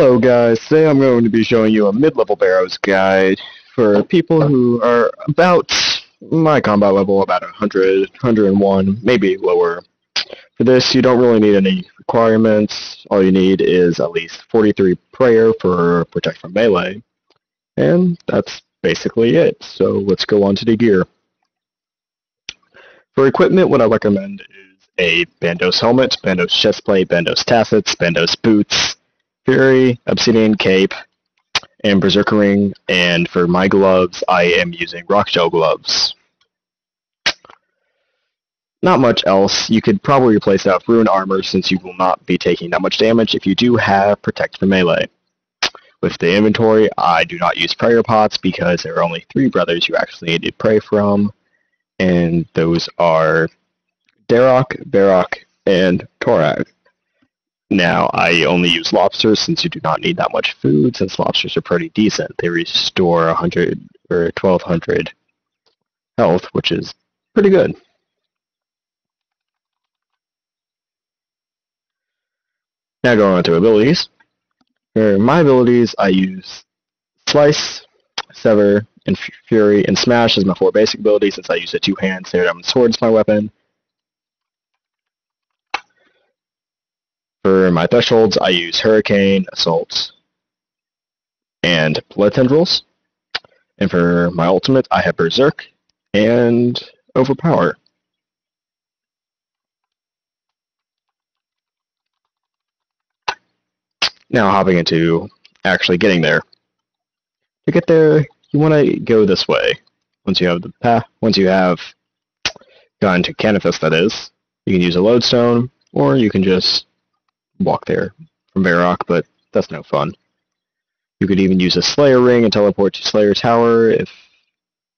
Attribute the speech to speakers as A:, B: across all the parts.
A: Hello guys, today I'm going to be showing you a mid-level barrows guide for people who are about my combat level, about 100, 101, maybe lower. For this, you don't really need any requirements. All you need is at least 43 prayer for protect from melee, and that's basically it. So let's go on to the gear. For equipment, what I recommend is a Bandos helmet, Bandos chestplate, Bandos tassets, Bandos boots, Fury, Obsidian Cape, and Berserker Ring, and for my gloves, I am using Rock Gel gloves. Not much else. You could probably replace that with Rune Armor since you will not be taking that much damage if you do have Protect from Melee. With the inventory, I do not use prayer pots because there are only 3 brothers you actually need to pray from, and those are Darok, Barok, and Torak. Now, I only use lobsters since you do not need that much food, since lobsters are pretty decent. They restore 100 or 1200 health, which is pretty good. Now going on to abilities. For my abilities, I use Slice, Sever, and Fury, and Smash as my 4 basic abilities since I use the 2 hands. Sword is my weapon. For my thresholds, I use Hurricane, Assault, and Blood Tendrils. And for my ultimate, I have Berserk and Overpower. Now hopping into actually getting there. To get there, you want to go this way. Once you have the path, once you have gotten to Canifest, that is, you can use a lodestone, or you can just walk there from Varrock, but that's no fun. You could even use a Slayer ring and teleport to Slayer Tower if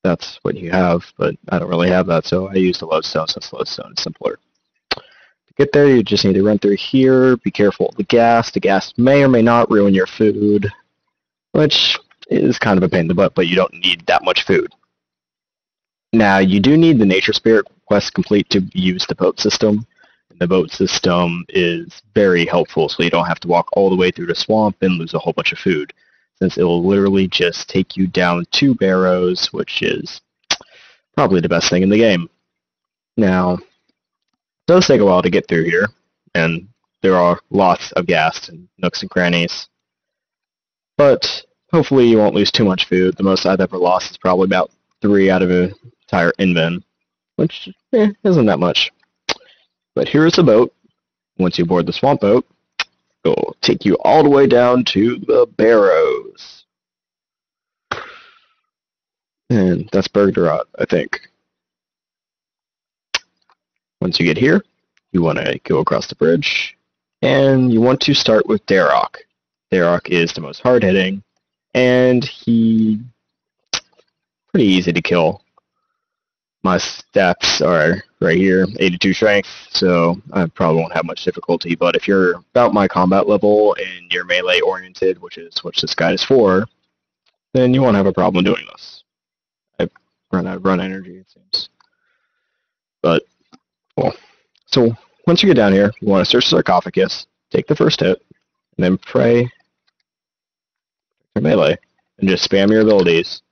A: that's what you have, but I don't really have that, so I use the lodestone since lodestone is simpler. To get there, you just need to run through here. Be careful of the gas. The gas may or may not ruin your food, which is kind of a pain in the butt, but you don't need that much food. Now, you do need the Nature Spirit quest complete to use the boat system. The boat system is very helpful, so you don't have to walk all the way through the swamp and lose a whole bunch of food, since it will literally just take you down 2 barrows, which is probably the best thing in the game. Now, it does take a while to get through here, and there are lots of gas and nooks and crannies, but hopefully you won't lose too much food. The most I've ever lost is probably about 3 out of an entire invent, which isn't that much. But here is the boat. Once you board the swamp boat, it will take you all the way down to the barrows. And that's Bergderot, I think. Once you get here, you want to go across the bridge, and you want to start with Darok. Darok is the most hard-hitting, and he's pretty easy to kill. My stats are right here, 82 strength, so I probably won't have much difficulty, but if you're about my combat level and you're melee oriented, which is what this guide is for, then you won't have a problem doing this. I run out of energy, it seems. But, well, so once you get down here, you want to search the sarcophagus, take the first hit, and then pray for melee, and just spam your abilities.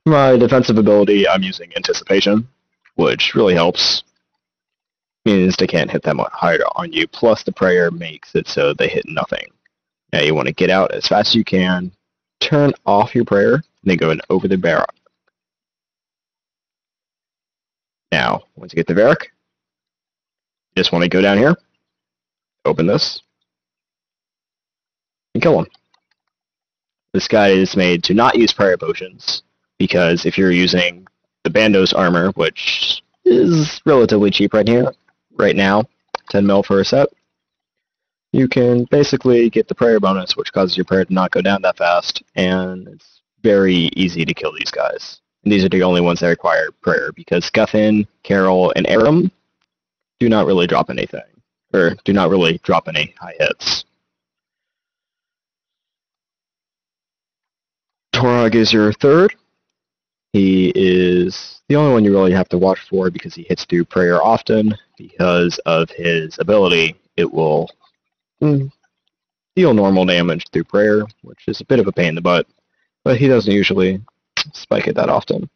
A: My defensive ability, I'm using Anticipation, which really helps. Means they can't hit that much higher on you, plus the prayer makes it so they hit nothing. Now you want to get out as fast as you can, turn off your prayer, and then go in over the Varrock. Now, once you get the Varrock, you just want to go down here, open this, and kill him. This guy is made to not use prayer potions, because if you're using the Bandos armor, which is relatively cheap right now, 10 mil for a set, you can basically get the prayer bonus, which causes your prayer to not go down that fast, and it's very easy to kill these guys. And these are the only ones that require prayer, because Guffin, Carol, and Aram do not really drop anything, or do not really drop any high hits. Torag is your third. He is the only one you really have to watch for because he hits through prayer often. Because of his ability, it will deal normal damage through prayer, which is a bit of a pain in the butt, but he doesn't usually spike it that often.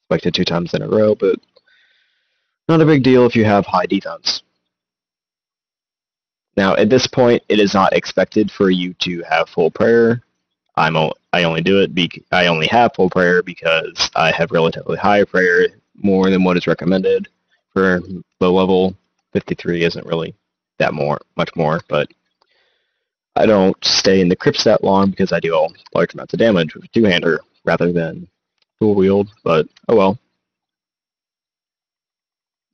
A: Spiked it 2 times in a row, but not a big deal if you have high defense. Now, at this point, it is not expected for you to have full prayer. I only do it. I only have full prayer because I have relatively high prayer, more than what is recommended for low level. 53 isn't really that much more, but I don't stay in the crypts that long because I do large amounts of damage with a two-hander rather than dual wield. But oh well.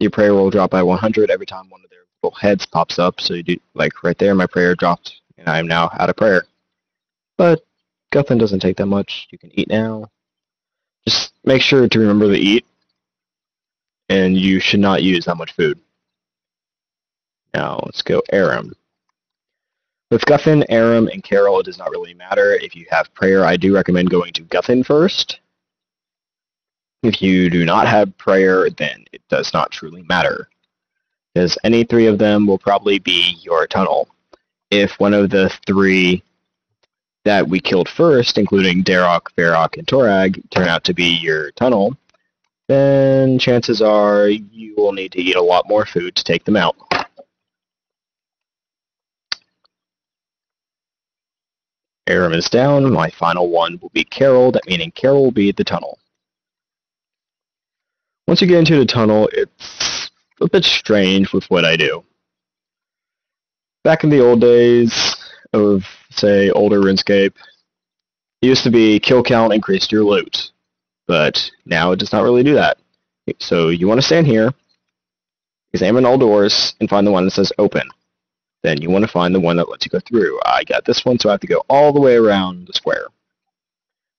A: Your prayer will drop by 100 every time one of their little heads pops up. So you do, like right there, my prayer dropped, and I am now out of prayer. But Guthrin doesn't take that much. You can eat now. Just make sure to remember to eat, and you should not use that much food. Now let's go Aram. With Guthrin, Aram, and Carol, it does not really matter. If you have prayer, I do recommend going to Guthrin first. If you do not have prayer, then it does not truly matter, because any 3 of them will probably be your tunnel. If one of the 3 that we killed first, including Darok, Varrock, and Torag, turn out to be your tunnel, then chances are you will need to eat a lot more food to take them out. Aram is down. My final one will be Carol, that meaning Carol will be the tunnel. Once you get into the tunnel, it's a bit strange with what I do. Back in the old days of, say, older RuneScape, it used to be kill count increased your loot, but now it does not really do that. So you want to stand here, examine all doors, and find the one that says open. Then you want to find the one that lets you go through. I got this one, so I have to go all the way around the square.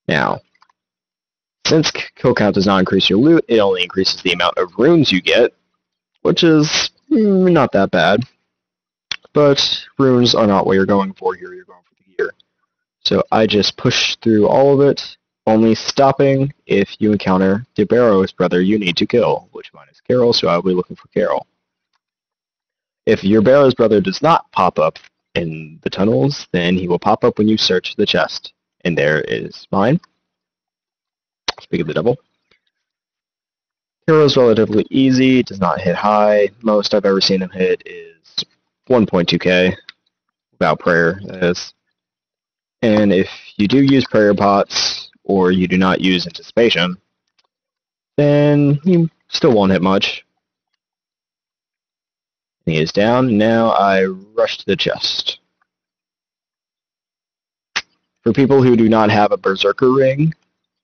A: Now, since kill count does not increase your loot, it only increases the amount of runes you get, which is not that bad. But runes are not what you're going for here, you're going for the gear. So I just push through all of it, only stopping if you encounter the Barrows brother you need to kill, which mine is Carol, so I'll be looking for Carol. If your Barrows brother does not pop up in the tunnels, then he will pop up when you search the chest. And there is mine. Speak of the devil. Hero is relatively easy, does not hit high. Most I've ever seen him hit is 1.2k, without prayer, that is. And if you do use prayer pots, or you do not use anticipation, then you still won't hit much. He is down, now I rush to the chest. For people who do not have a Berserker ring,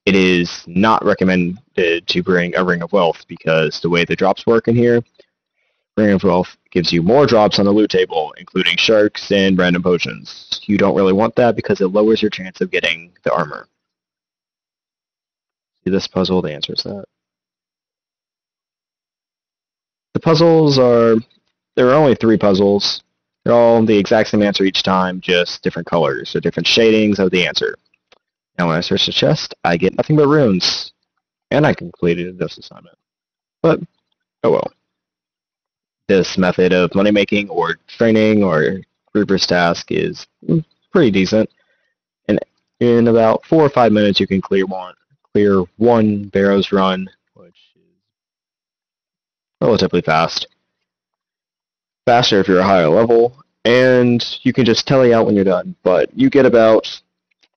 A: it is not recommended to bring a Ring of Wealth, because the way the drops work in here, Ring of Wealth gives you more drops on the loot table, including sharks and random potions. You don't really want that because it lowers your chance of getting the armor. See this puzzle? The answer is that. The puzzles there are only 3 puzzles. They're all the exact same answer each time, just different colors, or different shadings of the answer. Now when I search the chest, I get nothing but runes. And I completed this assignment. But, oh well. This method of money making or training or Reaper's task is pretty decent. And in about 4 or 5 minutes you can clear one Barrows run, which is relatively fast. Faster if you're a higher level, and you can just tally out when you're done. But you get about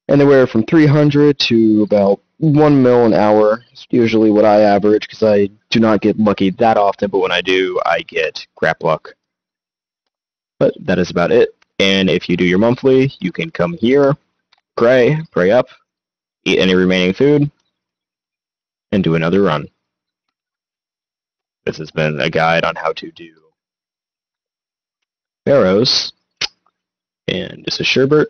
A: anywhere from 300 to about 1 mil an hour. It's usually what I average, because I do not get lucky that often, but when I do, I get crap luck. But that is about it. And if you do your monthly, you can come here, pray up, eat any remaining food, and do another run. This has been a guide on how to do Barrows, and this is Sherbert.